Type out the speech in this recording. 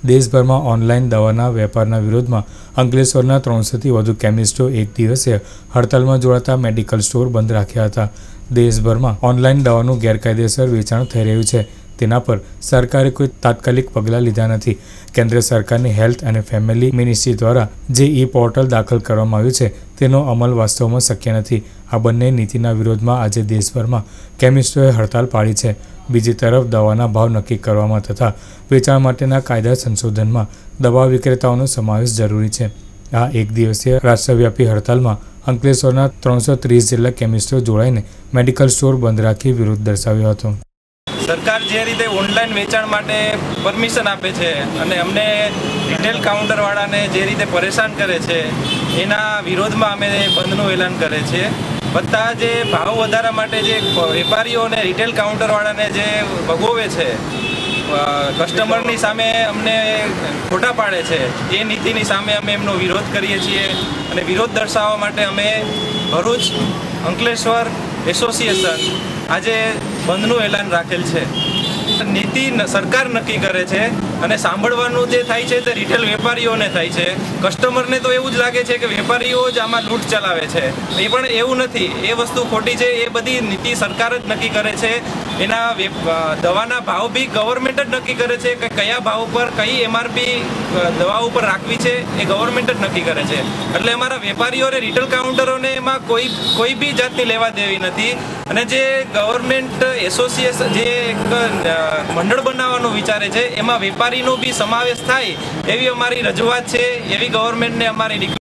દેશભરમાં ઓનલાઈન દવાના વેપારના વિરોધમાં અંકલેશ્વરના 300થી વધુ કેમિસ્ટો એક દિવસીય હડતાલમાં જોડાતા મેડિકલ સ્ટોર બંધ રાખ્યા હતા। દેશભરમાં ઓનલાઈન દવાનું ગેરકાયદેસર વેચાણ થઈ રહ્યું છે, તેના પર સરકારે કોઈ તાત્કાલિક પગલાં લીધા નથી। કેન્દ્ર સરકારની હેલ્થ અને ફેમિલી મિનિસ્ટ્રી દ્વારા જે પોર્ટલ દાખલ કરવામાં આવ્યું છે, તેનો અમલ વાસ્તવમાં શક્ય નથી। આ બંને નીતિના વિરોધમાં આજે દેશભરમાં કેમિસ્ટોએ હડતાલ પાડી છે। બીજી તરફ દવાના ભાવ નક્કી કરવામાં તથા વેચાણ માટેના કાયદા સંશોધનમાં દવા વિક્રેતાઓનો સમાવેશ જરૂરી છે। આ એક દિવસીય રાષ્ટ્રવ્યાપી હડતાલમાં અંકલેશ્વરના 330 જેટલા કેમિસ્ટો જોડાઈને મેડિકલ સ્ટોર બંધ રાખી વિરોધ દર્શાવ્યો હતો। સરકાર જે રીતે ઓનલાઈન વેચાણ માટે પરમિશન આપે છે અને અમને રિટેલ કાઉન્ટરવાળાને જે રીતે પરેશાન કરે છે, એના વિરોધમાં અમે બંધનું એલાન કરે છે। બધા જે ભાવ વધારા માટે જે વેપારીઓ અને રિટેલ કાઉન્ટરવાળાને જે ભોગવે છે, કસ્ટમરની સામે અમને ખોટા પાડે છે, એ નીતિની સામે અમે એમનો વિરોધ કરીએ છીએ અને વિરોધ દર્શાવવા માટે અમે ભરૂચ અંકલેશ્વર એસોસિએશન આજે બંધનું એલાન રાખેલ છે। નીતિ સરકાર નક્કી કરે છે અને સાંભળવાનું જે થાય છે તે રિટેલ વેપારીઓને થાય છે। કસ્ટમરને તો એવું જ લાગે છે કે વેપારીઓ જ આમાં લૂંટ ચલાવે છે, એ પણ એવું નથી, એ વસ્તુ ખોટી છે। એ બધી નીતિ સરકાર જ નક્કી કરે છે। એના દવાના ભાવ બી ગવર્મેન્ટ જ નક્કી કરે છે કે કયા ભાવ પર કઈ એમઆરપી દવા ઉપર રાખવી છે, એ ગવર્મેન્ટ જ નક્કી કરે છે। એટલે અમારા વેપારીઓ અને રિટેલ કાઉન્ટરોને એમાં કોઈ બી જાતની લેવા દેવી નથી। અને જે ગવર્મેન્ટ એસોસિએશન જે એક મંડળ બનાવવાનું વિચારે છે, એમાં વેપારીનો બી સમાવેશ થાય એવી અમારી રજૂઆત છે, એવી ગવર્મેન્ટને અમારી